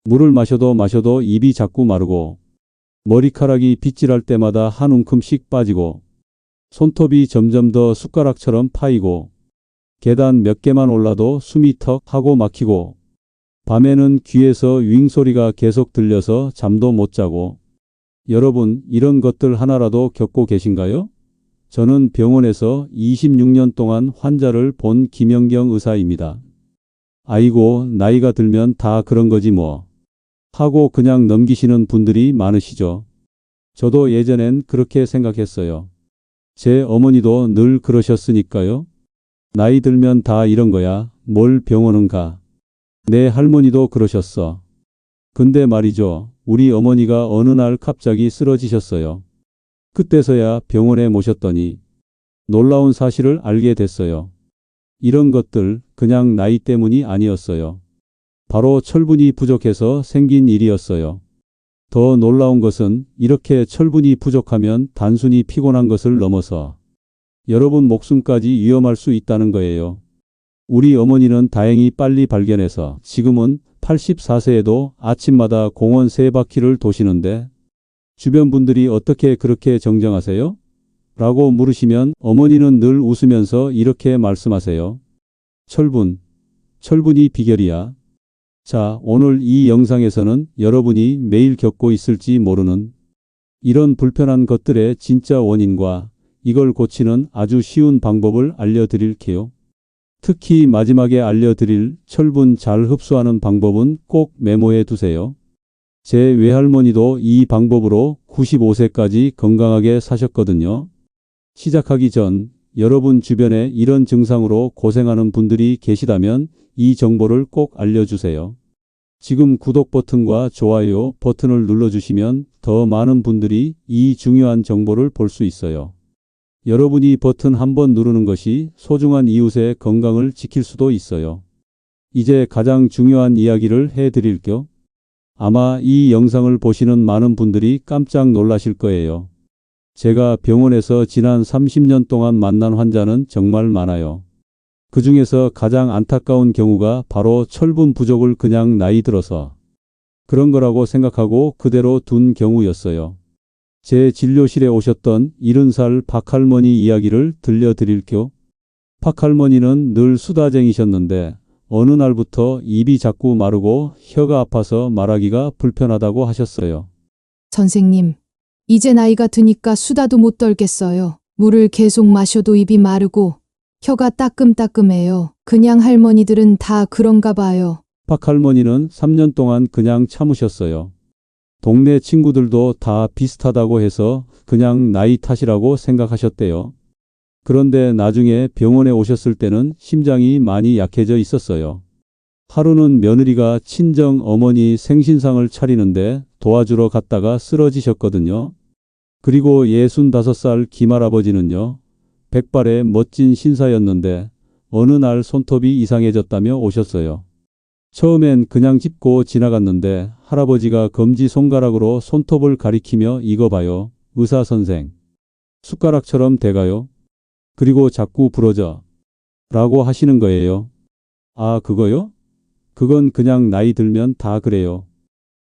물을 마셔도 입이 자꾸 마르고 머리카락이 빗질할 때마다 한 움큼씩 빠지고 손톱이 점점 더 숟가락처럼 파이고 계단 몇 개만 올라도 숨이 턱 하고 막히고 밤에는 귀에서 윙 소리가 계속 들려서 잠도 못 자고. 여러분, 이런 것들 하나라도 겪고 계신가요? 저는 병원에서 26년 동안 환자를 본 김영경 의사입니다. 아이고, 나이가 들면 다 그런 거지 뭐 하고 그냥 넘기시는 분들이 많으시죠. 저도 예전엔 그렇게 생각했어요. 제 어머니도 늘 그러셨으니까요. 나이 들면 다 이런 거야. 뭘 병원은 가. 내 할머니도 그러셨어. 근데 말이죠. 우리 어머니가 어느 날 갑자기 쓰러지셨어요. 그때서야 병원에 모셨더니 놀라운 사실을 알게 됐어요. 이런 것들 그냥 나이 때문이 아니었어요. 바로 철분이 부족해서 생긴 일이었어요. 더 놀라운 것은 이렇게 철분이 부족하면 단순히 피곤한 것을 넘어서 여러분 목숨까지 위험할 수 있다는 거예요. 우리 어머니는 다행히 빨리 발견해서 지금은 84세에도 아침마다 공원 3바퀴를 도시는데 주변 분들이 어떻게 그렇게 정정하세요? 라고 물으시면 어머니는 늘 웃으면서 이렇게 말씀하세요. 철분이 비결이야. 자, 오늘 이 영상에서는 여러분이 매일 겪고 있을지 모르는 이런 불편한 것들의 진짜 원인과 이걸 고치는 아주 쉬운 방법을 알려드릴게요. 특히 마지막에 알려드릴 철분 잘 흡수하는 방법은 꼭 메모해 두세요. 제 외할머니도 이 방법으로 95세까지 건강하게 사셨거든요. 시작하기 전 여러분 주변에 이런 증상으로 고생하는 분들이 계시다면 이 정보를 꼭 알려주세요. 지금 구독 버튼과 좋아요 버튼을 눌러주시면 더 많은 분들이 이 중요한 정보를 볼 수 있어요. 여러분이 버튼 한번 누르는 것이 소중한 이웃의 건강을 지킬 수도 있어요. 이제 가장 중요한 이야기를 해드릴게요. 아마 이 영상을 보시는 많은 분들이 깜짝 놀라실 거예요. 제가 병원에서 지난 30년 동안 만난 환자는 정말 많아요. 그 중에서 가장 안타까운 경우가 바로 철분 부족을 그냥 나이 들어서 그런 거라고 생각하고 그대로 둔 경우였어요. 제 진료실에 오셨던 70살 박할머니 이야기를 들려드릴게요. 박할머니는 늘 수다쟁이셨는데 어느 날부터 입이 자꾸 마르고 혀가 아파서 말하기가 불편하다고 하셨어요. 선생님, 이제 나이가 드니까 수다도 못 떨겠어요. 물을 계속 마셔도 입이 마르고 혀가 따끔따끔해요. 그냥 할머니들은 다 그런가 봐요. 박할머니는 3년 동안 그냥 참으셨어요. 동네 친구들도 다 비슷하다고 해서 그냥 나이 탓이라고 생각하셨대요. 그런데 나중에 병원에 오셨을 때는 심장이 많이 약해져 있었어요. 하루는 며느리가 친정 어머니 생신상을 차리는데 도와주러 갔다가 쓰러지셨거든요. 그리고 65살 김할아버지는요. 백발의 멋진 신사였는데 어느 날 손톱이 이상해졌다며 오셨어요. 처음엔 그냥 짚고 지나갔는데 할아버지가 검지손가락으로 손톱을 가리키며 이거 봐요. 의사 선생. 숟가락처럼 돼가요. 그리고 자꾸 부러져. 라고 하시는 거예요. 아, 그거요? 그건 그냥 나이 들면 다 그래요.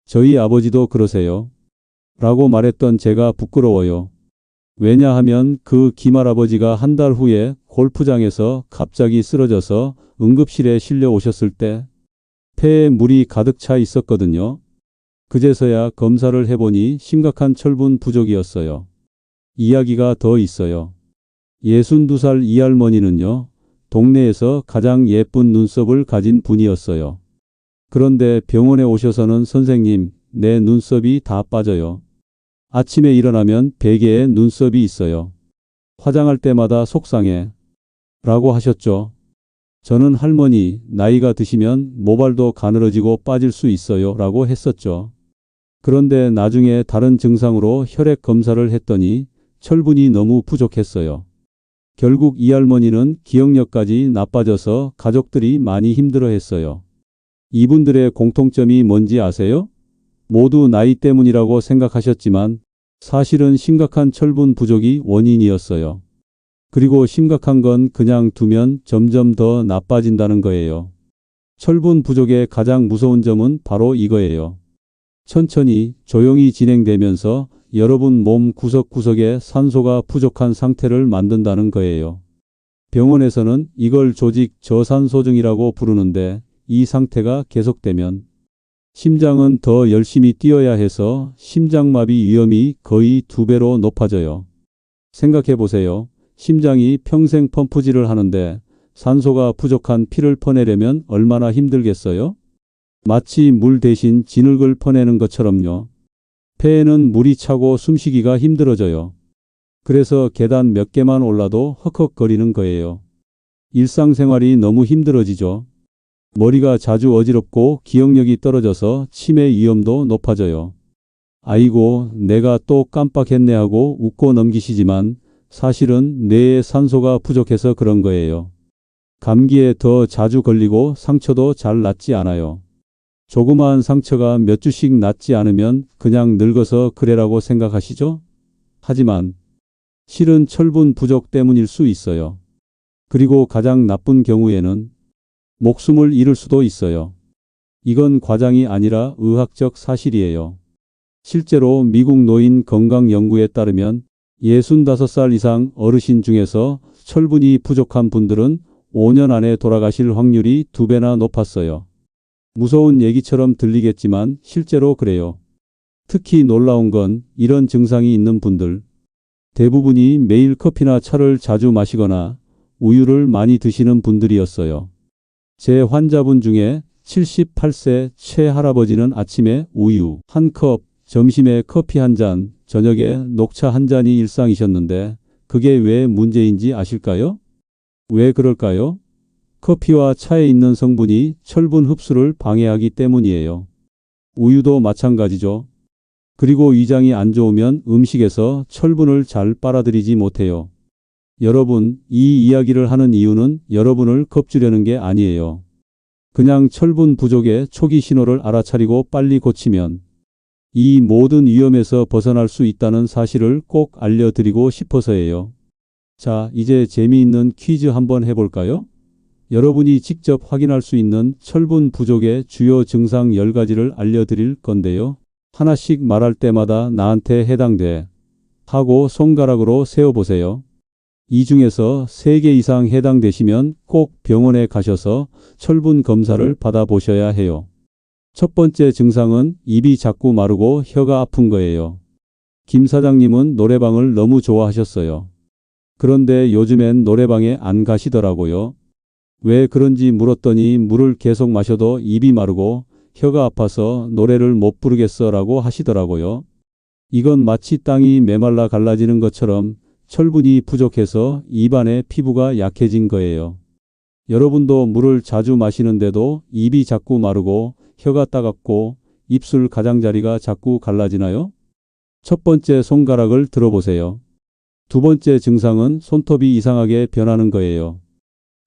저희 아버지도 그러세요. 라고 말했던 제가 부끄러워요. 왜냐하면 그 김할아버지가 한 달 후에 골프장에서 갑자기 쓰러져서 응급실에 실려 오셨을 때 폐에 물이 가득 차 있었거든요. 그제서야 검사를 해보니 심각한 철분 부족이었어요. 이야기가 더 있어요. 62살 이 할머니는요. 동네에서 가장 예쁜 눈썹을 가진 분이었어요. 그런데 병원에 오셔서는 선생님, 내 눈썹이 다 빠져요. 아침에 일어나면 베개에 눈썹이 있어요. 화장할 때마다 속상해. 라고 하셨죠. 저는 할머니, 나이가 드시면 모발도 가늘어지고 빠질 수 있어요. 라고 했었죠. 그런데 나중에 다른 증상으로 혈액 검사를 했더니 철분이 너무 부족했어요. 결국 이 할머니는 기억력까지 나빠져서 가족들이 많이 힘들어했어요. 이분들의 공통점이 뭔지 아세요? 모두 나이 때문이라고 생각하셨지만 사실은 심각한 철분 부족이 원인이었어요. 그리고 심각한 건 그냥 두면 점점 더 나빠진다는 거예요. 철분 부족의 가장 무서운 점은 바로 이거예요. 천천히 조용히 진행되면서 여러분 몸 구석구석에 산소가 부족한 상태를 만든다는 거예요. 병원에서는 이걸 조직 저산소증이라고 부르는데 이 상태가 계속되면 심장은 더 열심히 뛰어야 해서 심장마비 위험이 거의 2배로 높아져요. 생각해 보세요. 심장이 평생 펌프질을 하는데 산소가 부족한 피를 퍼내려면 얼마나 힘들겠어요? 마치 물 대신 진흙을 퍼내는 것처럼요. 폐에는 물이 차고 숨쉬기가 힘들어져요. 그래서 계단 몇 개만 올라도 헉헉거리는 거예요. 일상생활이 너무 힘들어지죠. 머리가 자주 어지럽고 기억력이 떨어져서 치매 위험도 높아져요. 아이고, 내가 또 깜빡했네 하고 웃고 넘기시지만 사실은 뇌에 산소가 부족해서 그런 거예요. 감기에 더 자주 걸리고 상처도 잘 낫지 않아요. 조그마한 상처가 몇 주씩 낫지 않으면 그냥 늙어서 그래라고 생각하시죠? 하지만 실은 철분 부족 때문일 수 있어요. 그리고 가장 나쁜 경우에는 목숨을 잃을 수도 있어요. 이건 과장이 아니라 의학적 사실이에요. 실제로 미국 노인 건강 연구에 따르면 65살 이상 어르신 중에서 철분이 부족한 분들은 5년 안에 돌아가실 확률이 2배나 높았어요. 무서운 얘기처럼 들리겠지만 실제로 그래요. 특히 놀라운 건 이런 증상이 있는 분들, 대부분이 매일 커피나 차를 자주 마시거나 우유를 많이 드시는 분들이었어요. 제 환자분 중에 78세 최할아버지는 아침에 우유 1컵, 점심에 커피 1잔, 저녁에 녹차 1잔이 일상이셨는데 그게 왜 문제인지 아실까요? 왜 그럴까요? 커피와 차에 있는 성분이 철분 흡수를 방해하기 때문이에요. 우유도 마찬가지죠. 그리고 위장이 안 좋으면 음식에서 철분을 잘 빨아들이지 못해요. 여러분, 이 이야기를 하는 이유는 여러분을 겁주려는 게 아니에요. 그냥 철분 부족의 초기 신호를 알아차리고 빨리 고치면 이 모든 위험에서 벗어날 수 있다는 사실을 꼭 알려드리고 싶어서예요. 자, 이제 재미있는 퀴즈 한번 해볼까요? 여러분이 직접 확인할 수 있는 철분 부족의 주요 증상 10가지를 알려드릴 건데요. 하나씩 말할 때마다 나한테 해당돼 하고 손가락으로 세어보세요. 이 중에서 3개 이상 해당되시면 꼭 병원에 가셔서 철분 검사를 받아보셔야 해요. 첫 번째 증상은 입이 자꾸 마르고 혀가 아픈 거예요. 김 사장님은 노래방을 너무 좋아하셨어요. 그런데 요즘엔 노래방에 안 가시더라고요. 왜 그런지 물었더니 물을 계속 마셔도 입이 마르고 혀가 아파서 노래를 못 부르겠어라고 하시더라고요. 이건 마치 땅이 메말라 갈라지는 것처럼 철분이 부족해서 입안의 피부가 약해진 거예요. 여러분도 물을 자주 마시는데도 입이 자꾸 마르고 혀가 따갑고 입술 가장자리가 자꾸 갈라지나요? 첫 번째 손가락을 들어보세요. 두 번째 증상은 손톱이 이상하게 변하는 거예요.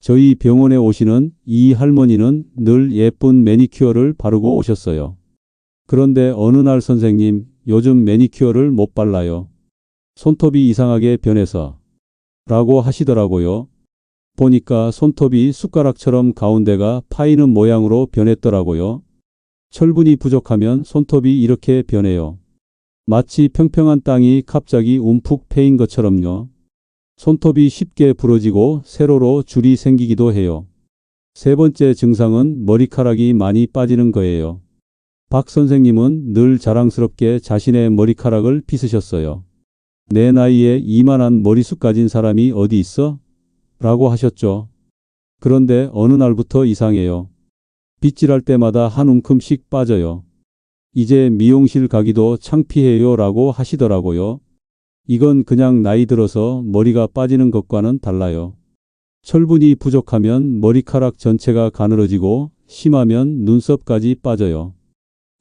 저희 병원에 오시는 이 할머니는 늘 예쁜 매니큐어를 바르고 오셨어요. 그런데 어느 날 선생님, 요즘 매니큐어를 못 발라요. 손톱이 이상하게 변해서 라고 하시더라고요. 보니까 손톱이 숟가락처럼 가운데가 파이는 모양으로 변했더라고요. 철분이 부족하면 손톱이 이렇게 변해요. 마치 평평한 땅이 갑자기 움푹 패인 것처럼요. 손톱이 쉽게 부러지고 세로로 줄이 생기기도 해요. 세 번째 증상은 머리카락이 많이 빠지는 거예요. 박 선생님은 늘 자랑스럽게 자신의 머리카락을 빗으셨어요. 내 나이에 이만한 머리숱 가진 사람이 어디 있어? 라고 하셨죠. 그런데 어느 날부터 이상해요. 빗질할 때마다 한 움큼씩 빠져요. 이제 미용실 가기도 창피해요 라고 하시더라고요. 이건 그냥 나이 들어서 머리가 빠지는 것과는 달라요. 철분이 부족하면 머리카락 전체가 가늘어지고 심하면 눈썹까지 빠져요.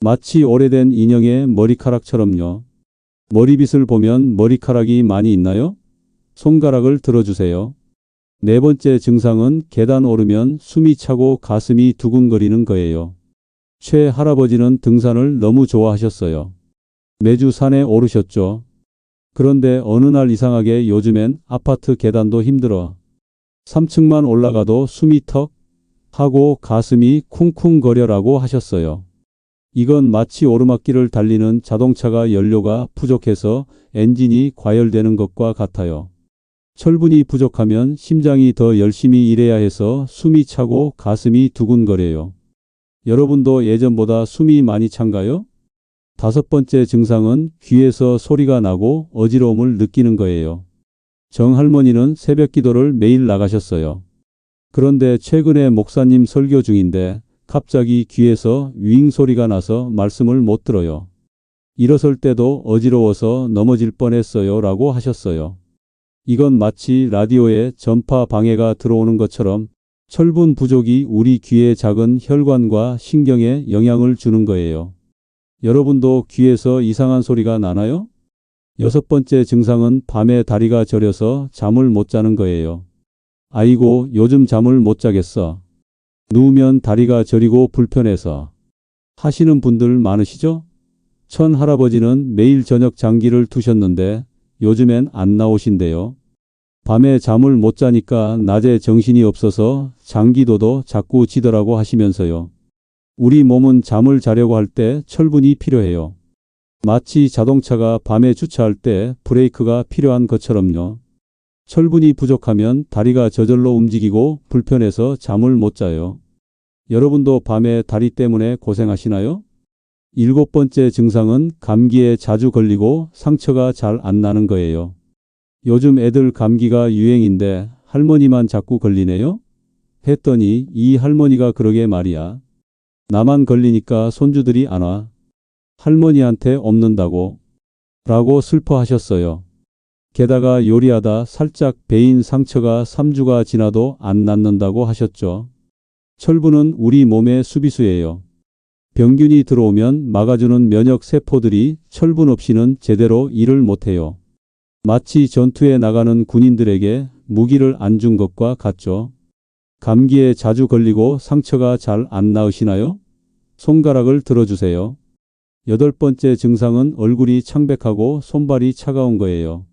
마치 오래된 인형의 머리카락처럼요. 머리빗을 보면 머리카락이 많이 있나요? 손가락을 들어주세요. 네 번째 증상은 계단 오르면 숨이 차고 가슴이 두근거리는 거예요. 최 할아버지는 등산을 너무 좋아하셨어요. 매주 산에 오르셨죠. 그런데 어느 날 이상하게 요즘엔 아파트 계단도 힘들어. 3층만 올라가도 숨이 턱 하고 가슴이 쿵쿵거려라고 하셨어요. 이건 마치 오르막길을 달리는 자동차가 연료가 부족해서 엔진이 과열되는 것과 같아요. 철분이 부족하면 심장이 더 열심히 일해야 해서 숨이 차고 가슴이 두근거려요. 여러분도 예전보다 숨이 많이 찬가요? 5번째 증상은 귀에서 소리가 나고 어지러움을 느끼는 거예요. 정할머니는 새벽 기도를 매일 나가셨어요. 그런데 최근에 목사님 설교 중인데 갑자기 귀에서 윙 소리가 나서 말씀을 못 들어요. 일어설 때도 어지러워서 넘어질 뻔했어요 라고 하셨어요. 이건 마치 라디오에 전파 방해가 들어오는 것처럼 철분 부족이 우리 귀의 작은 혈관과 신경에 영향을 주는 거예요. 여러분도 귀에서 이상한 소리가 나나요? 6번째 증상은 밤에 다리가 저려서 잠을 못 자는 거예요. 아이고, 요즘 잠을 못 자겠어. 누우면 다리가 저리고 불편해서 하시는 분들 많으시죠? 천 할아버지는 매일 저녁 장기를 두셨는데 요즘엔 안 나오신대요. 밤에 잠을 못 자니까 낮에 정신이 없어서 장기도도 자꾸 지더라고 하시면서요. 우리 몸은 잠을 자려고 할 때 철분이 필요해요. 마치 자동차가 밤에 주차할 때 브레이크가 필요한 것처럼요. 철분이 부족하면 다리가 저절로 움직이고 불편해서 잠을 못 자요. 여러분도 밤에 다리 때문에 고생하시나요? 7번째 증상은 감기에 자주 걸리고 상처가 잘 안 나는 거예요. 요즘 애들 감기가 유행인데 할머니만 자꾸 걸리네요? 했더니 이 할머니가 그러게 말이야. 나만 걸리니까 손주들이 안 와. 할머니한테 없는다고. 라고 슬퍼하셨어요. 게다가 요리하다 살짝 베인 상처가 3주가 지나도 안 낫는다고 하셨죠. 철분은 우리 몸의 수비수예요. 병균이 들어오면 막아주는 면역 세포들이 철분 없이는 제대로 일을 못해요. 마치 전투에 나가는 군인들에게 무기를 안 준 것과 같죠. 감기에 자주 걸리고 상처가 잘 안 나으시나요? 손가락을 들어주세요. 8번째 증상은 얼굴이 창백하고 손발이 차가운 거예요.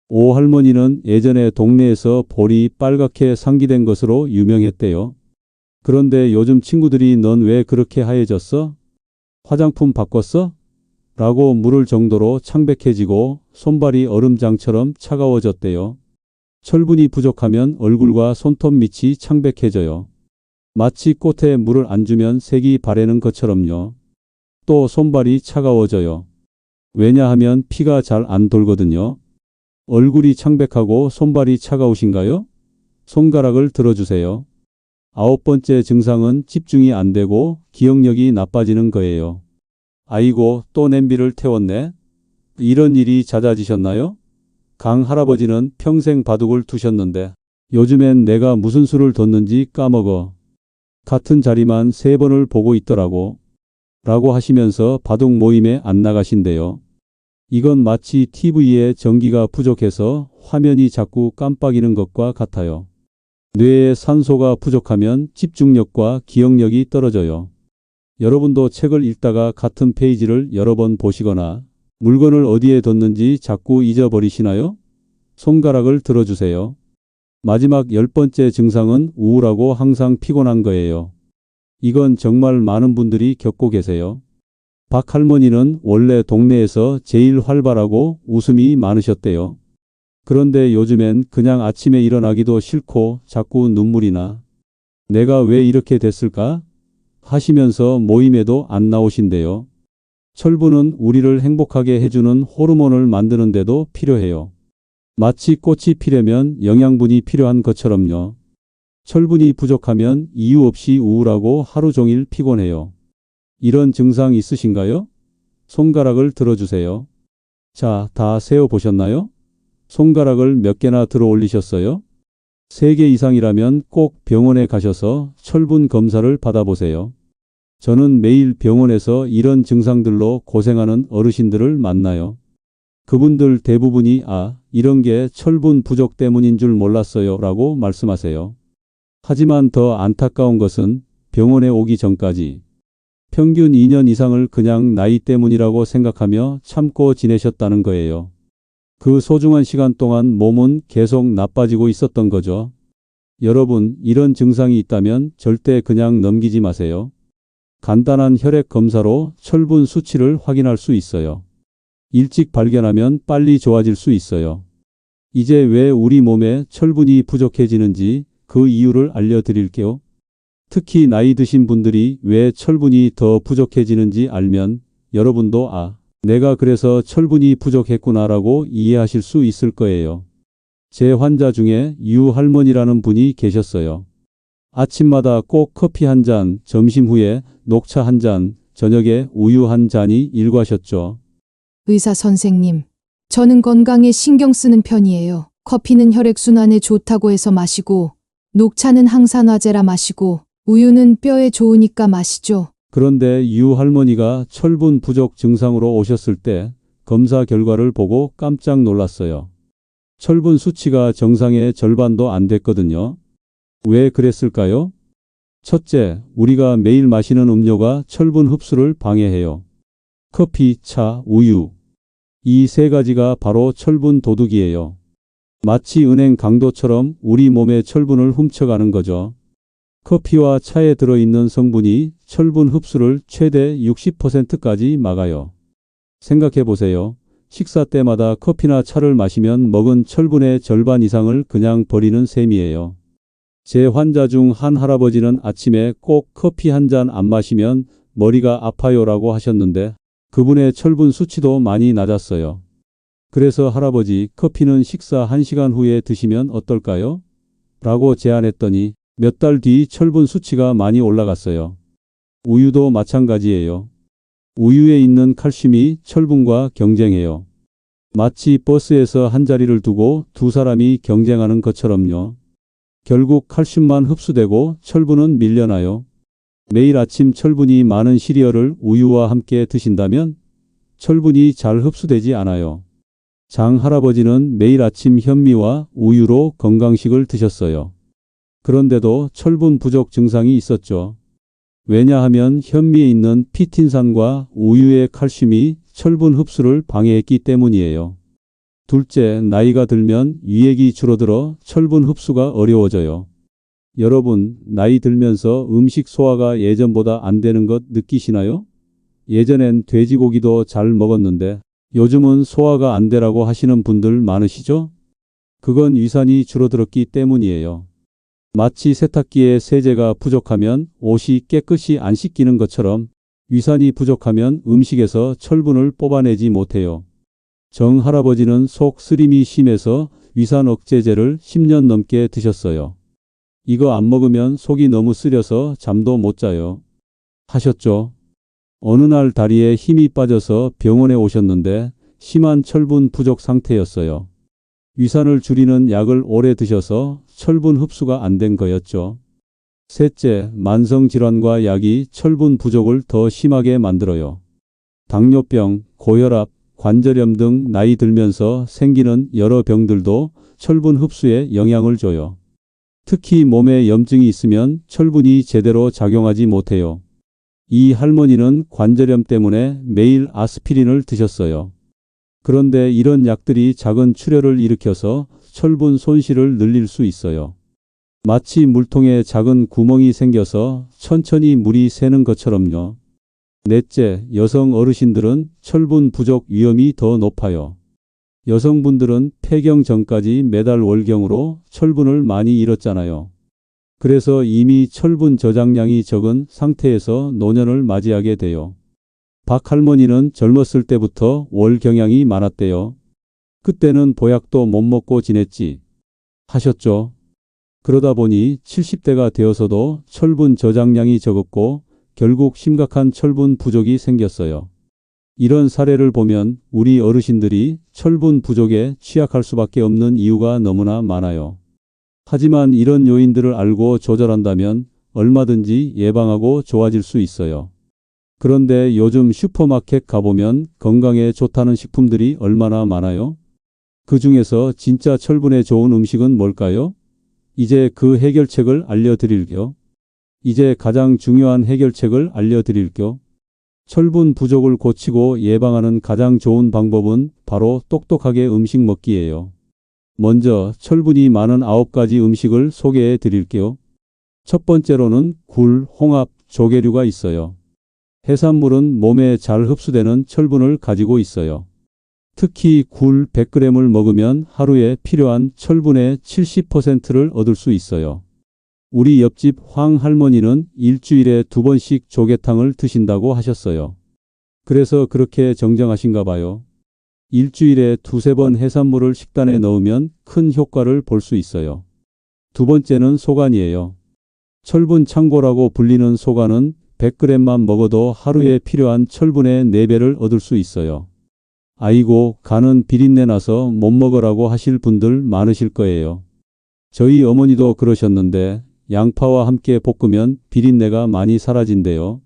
오 할머니는 예전에 동네에서 볼이 빨갛게 상기된 것으로 유명했대요. 그런데 요즘 친구들이 넌 왜 그렇게 하얘졌어? 화장품 바꿨어? 라고 물을 정도로 창백해지고 손발이 얼음장처럼 차가워졌대요. 철분이 부족하면 얼굴과 손톱 밑이 창백해져요. 마치 꽃에 물을 안 주면 색이 바래는 것처럼요. 또 손발이 차가워져요. 왜냐하면 피가 잘 안 돌거든요. 얼굴이 창백하고 손발이 차가우신가요? 손가락을 들어주세요. 9번째 증상은 집중이 안 되고 기억력이 나빠지는 거예요. 아이고, 또 냄비를 태웠네. 이런 일이 잦아지셨나요? 강 할아버지는 평생 바둑을 두셨는데 요즘엔 내가 무슨 수를 뒀는지 까먹어. 같은 자리만 3번을 보고 있더라고. 라고 하시면서 바둑 모임에 안 나가신대요. 이건 마치 TV에 전기가 부족해서 화면이 자꾸 깜빡이는 것과 같아요. 뇌에 산소가 부족하면 집중력과 기억력이 떨어져요. 여러분도 책을 읽다가 같은 페이지를 여러 번 보시거나 물건을 어디에 뒀는지 자꾸 잊어버리시나요? 손가락을 들어주세요. 마지막 10번째 증상은 우울하고 항상 피곤한 거예요. 이건 정말 많은 분들이 겪고 계세요. 박 할머니는 원래 동네에서 제일 활발하고 웃음이 많으셨대요. 그런데 요즘엔 그냥 아침에 일어나기도 싫고 자꾸 눈물이 나. 내가 왜 이렇게 됐을까? 하시면서 모임에도 안 나오신대요. 철분은 우리를 행복하게 해주는 호르몬을 만드는데도 필요해요. 마치 꽃이 피려면 영양분이 필요한 것처럼요. 철분이 부족하면 이유 없이 우울하고 하루 종일 피곤해요. 이런 증상 있으신가요? 손가락을 들어주세요. 자, 다 세어보셨나요? 손가락을 몇 개나 들어 올리셨어요? 3개 이상이라면 꼭 병원에 가셔서 철분 검사를 받아보세요. 저는 매일 병원에서 이런 증상들로 고생하는 어르신들을 만나요. 그분들 대부분이 이런 게 철분 부족 때문인 줄 몰랐어요 라고 말씀하세요. 하지만 더 안타까운 것은 병원에 오기 전까지 평균 2년 이상을 그냥 나이 때문이라고 생각하며 참고 지내셨다는 거예요. 그 소중한 시간 동안 몸은 계속 나빠지고 있었던 거죠. 여러분, 이런 증상이 있다면 절대 그냥 넘기지 마세요. 간단한 혈액 검사로 철분 수치를 확인할 수 있어요. 일찍 발견하면 빨리 좋아질 수 있어요. 이제 왜 우리 몸에 철분이 부족해지는지 그 이유를 알려드릴게요. 특히 나이 드신 분들이 왜 철분이 더 부족해지는지 알면 여러분도 내가 그래서 철분이 부족했구나라고 이해하실 수 있을 거예요. 제 환자 중에 유 할머니라는 분이 계셨어요. 아침마다 꼭 커피 한 잔, 점심 후에 녹차 한 잔, 저녁에 우유 한 잔이 일과셨죠. 의사 선생님, 저는 건강에 신경 쓰는 편이에요. 커피는 혈액순환에 좋다고 해서 마시고, 녹차는 항산화제라 마시고, 우유는 뼈에 좋으니까 마시죠. 그런데 유 할머니가 철분 부족 증상으로 오셨을 때 검사 결과를 보고 깜짝 놀랐어요. 철분 수치가 정상의 절반도 안 됐거든요. 왜 그랬을까요? 첫째, 우리가 매일 마시는 음료가 철분 흡수를 방해해요. 커피, 차, 우유. 이 세 가지가 바로 철분 도둑이에요. 마치 은행 강도처럼 우리 몸의 철분을 훔쳐가는 거죠. 커피와 차에 들어있는 성분이 철분 흡수를 최대 60%까지 막아요. 생각해 보세요. 식사 때마다 커피나 차를 마시면 먹은 철분의 절반 이상을 그냥 버리는 셈이에요. 제 환자 중 한 할아버지는 아침에 꼭 커피 한 잔 안 마시면 머리가 아파요라고 하셨는데 그분의 철분 수치도 많이 낮았어요. 그래서 할아버지, 커피는 식사 1시간 후에 드시면 어떨까요? 라고 제안했더니 몇 달 뒤 철분 수치가 많이 올라갔어요. 우유도 마찬가지예요. 우유에 있는 칼슘이 철분과 경쟁해요. 마치 버스에서 한 자리를 두고 두 사람이 경쟁하는 것처럼요. 결국 칼슘만 흡수되고 철분은 밀려나요. 매일 아침 철분이 많은 시리얼을 우유와 함께 드신다면 철분이 잘 흡수되지 않아요. 장 할아버지는 매일 아침 현미와 우유로 건강식을 드셨어요. 그런데도 철분 부족 증상이 있었죠. 왜냐하면 현미에 있는 피틴산과 우유의 칼슘이 철분 흡수를 방해했기 때문이에요. 둘째, 나이가 들면 위액이 줄어들어 철분 흡수가 어려워져요. 여러분, 나이 들면서 음식 소화가 예전보다 안 되는 것 느끼시나요? 예전엔 돼지고기도 잘 먹었는데 요즘은 소화가 안 되라고 하시는 분들 많으시죠? 그건 위산이 줄어들었기 때문이에요. 마치 세탁기에 세제가 부족하면 옷이 깨끗이 안 씻기는 것처럼 위산이 부족하면 음식에서 철분을 뽑아내지 못해요. 정 할아버지는 속 쓰림이 심해서 위산 억제제를 10년 넘게 드셨어요. 이거 안 먹으면 속이 너무 쓰려서 잠도 못 자요. 하셨죠? 어느 날 다리에 힘이 빠져서 병원에 오셨는데 심한 철분 부족 상태였어요. 위산을 줄이는 약을 오래 드셔서 철분 흡수가 안 된 거였죠. 셋째, 만성질환과 약이 철분 부족을 더 심하게 만들어요. 당뇨병, 고혈압, 관절염 등 나이 들면서 생기는 여러 병들도 철분 흡수에 영향을 줘요. 특히 몸에 염증이 있으면 철분이 제대로 작용하지 못해요. 이 할머니는 관절염 때문에 매일 아스피린을 드셨어요. 그런데 이런 약들이 작은 출혈을 일으켜서 철분 손실을 늘릴 수 있어요. 마치 물통에 작은 구멍이 생겨서 천천히 물이 새는 것처럼요. 넷째, 여성 어르신들은 철분 부족 위험이 더 높아요. 여성분들은 폐경 전까지 매달 월경으로 철분을 많이 잃었잖아요. 그래서 이미 철분 저장량이 적은 상태에서 노년을 맞이하게 돼요. 박 할머니는 젊었을 때부터 월경향이 많았대요. 그때는 보약도 못 먹고 지냈지. 하셨죠. 그러다 보니 70대가 되어서도 철분 저장량이 적었고 결국 심각한 철분 부족이 생겼어요. 이런 사례를 보면 우리 어르신들이 철분 부족에 취약할 수밖에 없는 이유가 너무나 많아요. 하지만 이런 요인들을 알고 조절한다면 얼마든지 예방하고 좋아질 수 있어요. 그런데 요즘 슈퍼마켓 가보면 건강에 좋다는 식품들이 얼마나 많아요? 그 중에서 진짜 철분에 좋은 음식은 뭘까요? 이제 그 해결책을 알려드릴게요. 이제 가장 중요한 해결책을 알려드릴게요. 철분 부족을 고치고 예방하는 가장 좋은 방법은 바로 똑똑하게 음식 먹기예요. 먼저 철분이 많은 9가지 음식을 소개해 드릴게요. 첫 번째로는 굴, 홍합, 조개류가 있어요. 해산물은 몸에 잘 흡수되는 철분을 가지고 있어요. 특히 굴 100g을 먹으면 하루에 필요한 철분의 70%를 얻을 수 있어요. 우리 옆집 황 할머니는 일주일에 2번씩 조개탕을 드신다고 하셨어요. 그래서 그렇게 정정하신가 봐요. 일주일에 2~3번 해산물을 식단에 넣으면 큰 효과를 볼 수 있어요. 두 번째는 소간이에요. 철분 창고라고 불리는 소간은 100g만 먹어도 하루에 필요한 철분의 4배를 얻을 수 있어요. 아이고, 간은 비린내 나서 못 먹으라고 하실 분들 많으실 거예요. 저희 어머니도 그러셨는데 양파와 함께 볶으면 비린내가 많이 사라진대요.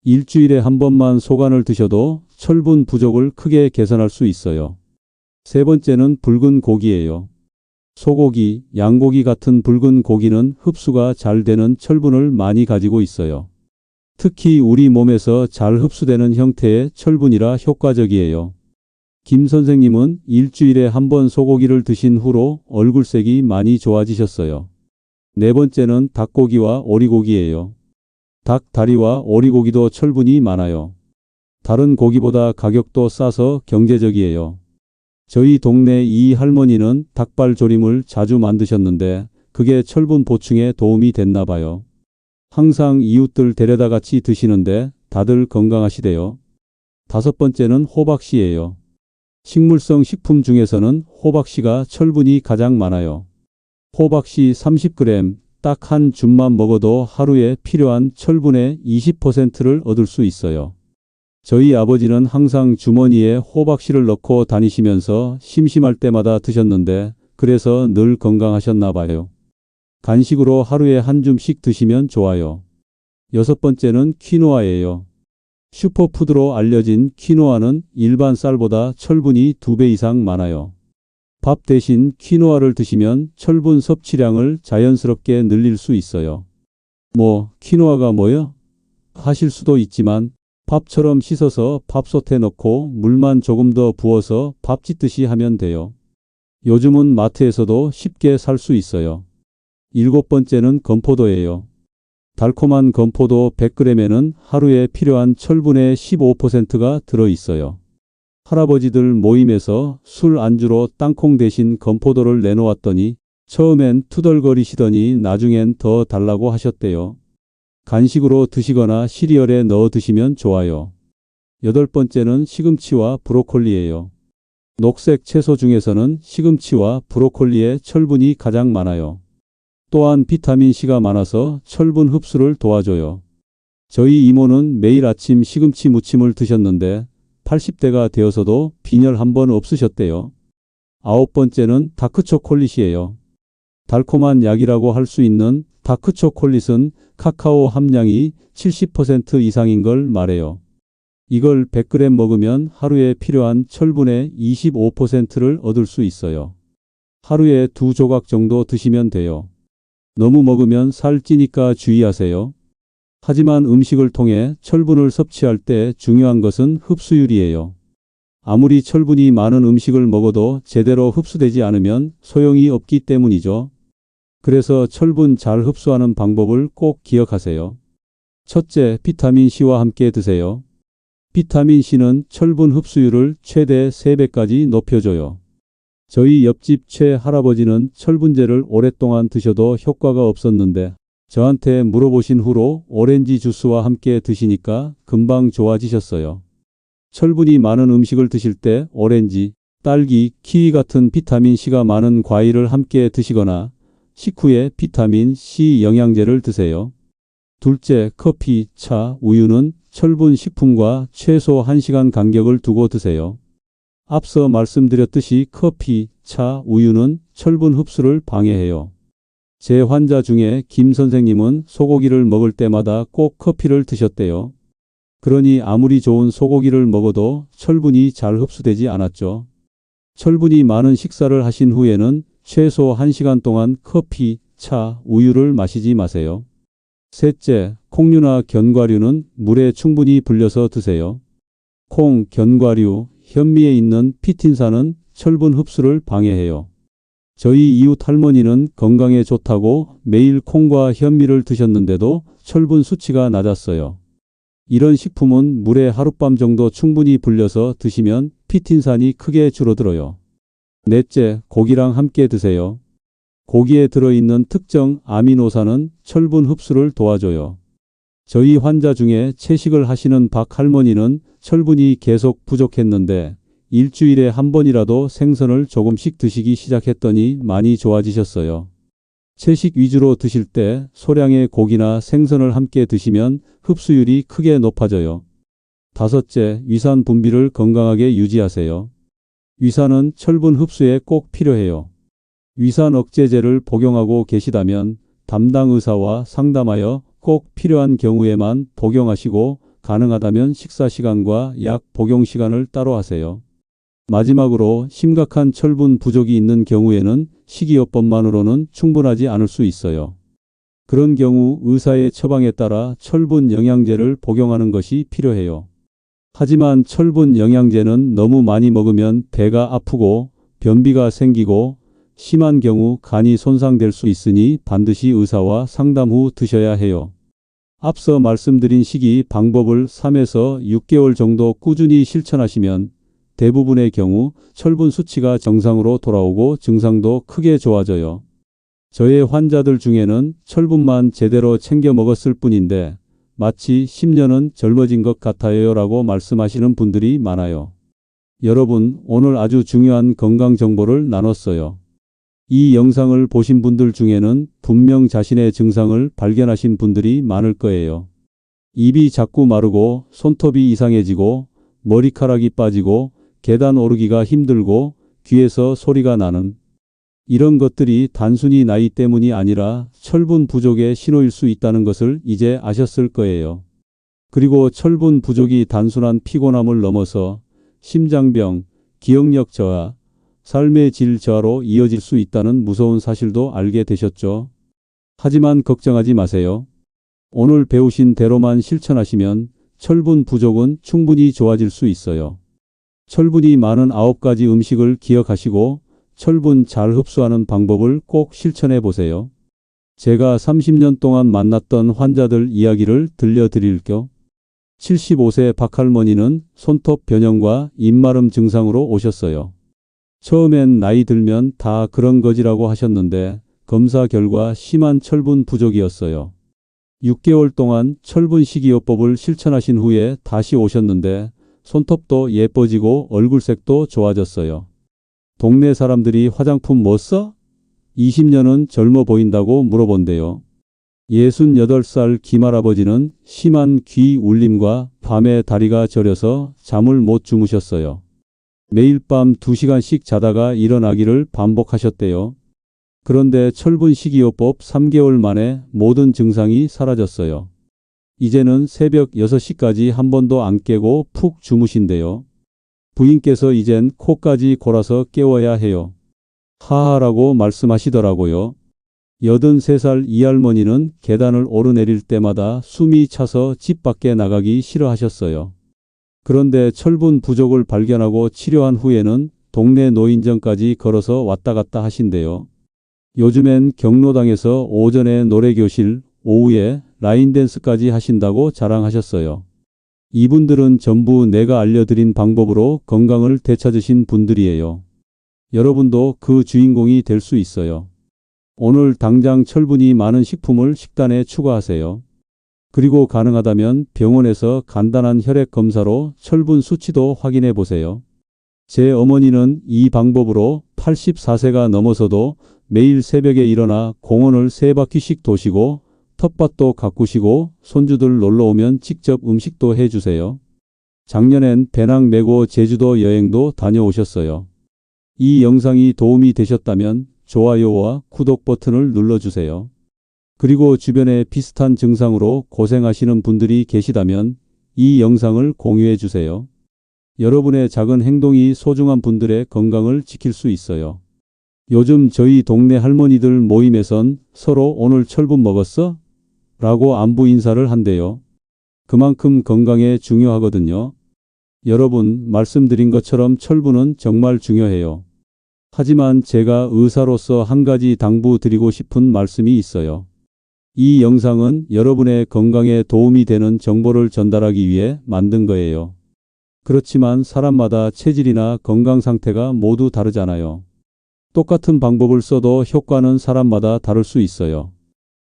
일주일에 한 번만 소간을 드셔도 철분 부족을 크게 개선할 수 있어요. 세 번째는 붉은 고기예요. 소고기, 양고기 같은 붉은 고기는 흡수가 잘 되는 철분을 많이 가지고 있어요. 특히 우리 몸에서 잘 흡수되는 형태의 철분이라 효과적이에요. 김 선생님은 일주일에 한 번 소고기를 드신 후로 얼굴색이 많이 좋아지셨어요. 네 번째는 닭고기와 오리고기예요. 닭 다리와 오리고기도 철분이 많아요. 다른 고기보다 가격도 싸서 경제적이에요. 저희 동네 이 할머니는 닭발 조림을 자주 만드셨는데 그게 철분 보충에 도움이 됐나 봐요. 항상 이웃들 데려다 같이 드시는데 다들 건강하시대요. 다섯 번째는 호박씨예요. 식물성 식품 중에서는 호박씨가 철분이 가장 많아요. 호박씨 30g 딱 한 줌만 먹어도 하루에 필요한 철분의 20%를 얻을 수 있어요. 저희 아버지는 항상 주머니에 호박씨를 넣고 다니시면서 심심할 때마다 드셨는데 그래서 늘 건강하셨나 봐요. 간식으로 하루에 한 줌씩 드시면 좋아요. 여섯 번째는 퀴노아예요. 슈퍼푸드로 알려진 퀴노아는 일반 쌀보다 철분이 2배 이상 많아요. 밥 대신 퀴노아를 드시면 철분 섭취량을 자연스럽게 늘릴 수 있어요. 퀴노아가 뭐요? 하실 수도 있지만 밥처럼 씻어서 밥솥에 넣고 물만 조금 더 부어서 밥 짓듯이 하면 돼요. 요즘은 마트에서도 쉽게 살 수 있어요. 일곱 번째는 건포도예요. 달콤한 건포도 100g에는 하루에 필요한 철분의 15%가 들어있어요. 할아버지들 모임에서 술 안주로 땅콩 대신 건포도를 내놓았더니 처음엔 투덜거리시더니 나중엔 더 달라고 하셨대요. 간식으로 드시거나 시리얼에 넣어 드시면 좋아요. 여덟 번째는 시금치와 브로콜리예요. 녹색 채소 중에서는 시금치와 브로콜리에 철분이 가장 많아요. 또한 비타민C가 많아서 철분 흡수를 도와줘요. 저희 이모는 매일 아침 시금치 무침을 드셨는데 80대가 되어서도 빈혈 한 번 없으셨대요. 아홉 번째는 다크초콜릿이에요. 달콤한 약이라고 할 수 있는 다크초콜릿은 카카오 함량이 70% 이상인 걸 말해요. 이걸 100g 먹으면 하루에 필요한 철분의 25%를 얻을 수 있어요. 하루에 2조각 정도 드시면 돼요. 너무 먹으면 살 찌니까 주의하세요. 하지만 음식을 통해 철분을 섭취할 때 중요한 것은 흡수율이에요. 아무리 철분이 많은 음식을 먹어도 제대로 흡수되지 않으면 소용이 없기 때문이죠. 그래서 철분 잘 흡수하는 방법을 꼭 기억하세요. 첫째, 비타민C와 함께 드세요. 비타민C는 철분 흡수율을 최대 3배까지 높여줘요. 저희 옆집 최 할아버지는 철분제를 오랫동안 드셔도 효과가 없었는데 저한테 물어보신 후로 오렌지 주스와 함께 드시니까 금방 좋아지셨어요. 철분이 많은 음식을 드실 때 오렌지, 딸기, 키위 같은 비타민C가 많은 과일을 함께 드시거나 식후에 비타민C 영양제를 드세요. 둘째, 커피, 차, 우유는 철분 식품과 최소 1시간 간격을 두고 드세요. 앞서 말씀드렸듯이 커피, 차, 우유는 철분 흡수를 방해해요. 제 환자 중에 김 선생님은 소고기를 먹을 때마다 꼭 커피를 드셨대요. 그러니 아무리 좋은 소고기를 먹어도 철분이 잘 흡수되지 않았죠. 철분이 많은 식사를 하신 후에는 최소 1시간 동안 커피, 차, 우유를 마시지 마세요. 셋째, 콩류나 견과류는 물에 충분히 불려서 드세요. 콩, 견과류, 현미에 있는 피틴산은 철분 흡수를 방해해요. 저희 이웃 할머니는 건강에 좋다고 매일 콩과 현미를 드셨는데도 철분 수치가 낮았어요. 이런 식품은 물에 하룻밤 정도 충분히 불려서 드시면 피틴산이 크게 줄어들어요. 넷째, 고기랑 함께 드세요. 고기에 들어있는 특정 아미노산은 철분 흡수를 도와줘요. 저희 환자 중에 채식을 하시는 박 할머니는 철분이 계속 부족했는데 일주일에 한 번이라도 생선을 조금씩 드시기 시작했더니 많이 좋아지셨어요. 채식 위주로 드실 때 소량의 고기나 생선을 함께 드시면 흡수율이 크게 높아져요. 다섯째, 위산 분비를 건강하게 유지하세요. 위산은 철분 흡수에 꼭 필요해요. 위산 억제제를 복용하고 계시다면 담당 의사와 상담하여 꼭 필요한 경우에만 복용하시고 가능하다면 식사 시간과 약 복용 시간을 따로 하세요. 마지막으로 심각한 철분 부족이 있는 경우에는 식이요법만으로는 충분하지 않을 수 있어요. 그런 경우 의사의 처방에 따라 철분 영양제를 복용하는 것이 필요해요. 하지만 철분 영양제는 너무 많이 먹으면 배가 아프고 변비가 생기고 심한 경우 간이 손상될 수 있으니 반드시 의사와 상담 후 드셔야 해요. 앞서 말씀드린 식이 방법을 3에서 6개월 정도 꾸준히 실천하시면 대부분의 경우 철분 수치가 정상으로 돌아오고 증상도 크게 좋아져요. 저의 환자들 중에는 철분만 제대로 챙겨 먹었을 뿐인데 마치 10년은 젊어진 것 같아요 라고 말씀하시는 분들이 많아요. 여러분, 오늘 아주 중요한 건강 정보를 나눴어요. 이 영상을 보신 분들 중에는 분명 자신의 증상을 발견하신 분들이 많을 거예요. 입이 자꾸 마르고 손톱이 이상해지고 머리카락이 빠지고 계단 오르기가 힘들고 귀에서 소리가 나는 이런 것들이 단순히 나이 때문이 아니라 철분 부족의 신호일 수 있다는 것을 이제 아셨을 거예요. 그리고 철분 부족이 단순한 피곤함을 넘어서 심장병, 기억력 저하, 삶의 질 저하로 이어질 수 있다는 무서운 사실도 알게 되셨죠. 하지만 걱정하지 마세요. 오늘 배우신 대로만 실천하시면 철분 부족은 충분히 좋아질 수 있어요. 철분이 많은 9가지 음식을 기억하시고 철분 잘 흡수하는 방법을 꼭 실천해 보세요. 제가 30년 동안 만났던 환자들 이야기를 들려드릴게요. 75세 박할머니는 손톱 변형과 입마름 증상으로 오셨어요. 처음엔 나이 들면 다 그런 거지라고 하셨는데 검사 결과 심한 철분 부족이었어요. 6개월 동안 철분 식이요법을 실천하신 후에 다시 오셨는데 손톱도 예뻐지고 얼굴색도 좋아졌어요. 동네 사람들이 화장품 뭐 써? 20년은 젊어 보인다고 물어본대요. 68살 김할아버지는 심한 귀 울림과 밤에 다리가 저려서 잠을 못 주무셨어요. 매일 밤 2시간씩 자다가 일어나기를 반복하셨대요. 그런데 철분 식이요법 3개월 만에 모든 증상이 사라졌어요. 이제는 새벽 6시까지 한 번도 안 깨고 푹 주무신대요. 부인께서 이젠 코까지 골아서 깨워야 해요. 하하라고 말씀하시더라고요. 83살 이 할머니는 계단을 오르내릴 때마다 숨이 차서 집 밖에 나가기 싫어하셨어요. 그런데 철분 부족을 발견하고 치료한 후에는 동네 노인정까지 걸어서 왔다 갔다 하신대요. 요즘엔 경로당에서 오전에 노래교실, 오후에 라인댄스까지 하신다고 자랑하셨어요. 이분들은 전부 내가 알려드린 방법으로 건강을 되찾으신 분들이에요. 여러분도 그 주인공이 될 수 있어요. 오늘 당장 철분이 많은 식품을 식단에 추가하세요. 그리고 가능하다면 병원에서 간단한 혈액 검사로 철분 수치도 확인해 보세요. 제 어머니는 이 방법으로 84세가 넘어서도 매일 새벽에 일어나 공원을 3바퀴씩 도시고 텃밭도 가꾸시고 손주들 놀러 오면 직접 음식도 해주세요. 작년엔 배낭 메고 제주도 여행도 다녀오셨어요. 이 영상이 도움이 되셨다면 좋아요와 구독 버튼을 눌러주세요. 그리고 주변에 비슷한 증상으로 고생하시는 분들이 계시다면 이 영상을 공유해 주세요. 여러분의 작은 행동이 소중한 분들의 건강을 지킬 수 있어요. 요즘 저희 동네 할머니들 모임에선 서로 오늘 철분 먹었어? 라고 안부 인사를 한대요. 그만큼 건강에 중요하거든요. 여러분, 말씀드린 것처럼 철분은 정말 중요해요. 하지만 제가 의사로서 한 가지 당부드리고 싶은 말씀이 있어요. 이 영상은 여러분의 건강에 도움이 되는 정보를 전달하기 위해 만든 거예요. 그렇지만 사람마다 체질이나 건강 상태가 모두 다르잖아요. 똑같은 방법을 써도 효과는 사람마다 다를 수 있어요.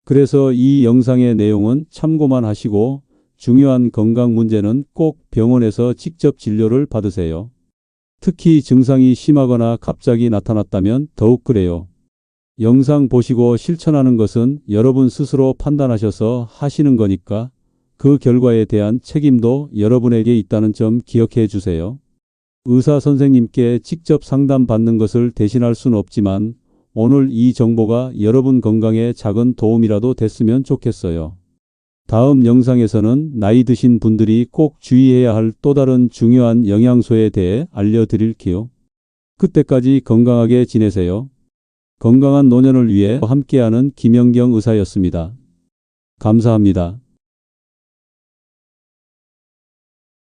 그래서 이 영상의 내용은 참고만 하시고 중요한 건강 문제는 꼭 병원에서 직접 진료를 받으세요. 특히 증상이 심하거나 갑자기 나타났다면 더욱 그래요. 영상 보시고 실천하는 것은 여러분 스스로 판단하셔서 하시는 거니까 그 결과에 대한 책임도 여러분에게 있다는 점 기억해 주세요. 의사 선생님께 직접 상담받는 것을 대신할 수는 없지만 오늘 이 정보가 여러분 건강에 작은 도움이라도 됐으면 좋겠어요. 다음 영상에서는 나이 드신 분들이 꼭 주의해야 할 또 다른 중요한 영양소에 대해 알려드릴게요. 그때까지 건강하게 지내세요. 건강한 노년을 위해 함께하는 김연경 의사였습니다. 감사합니다.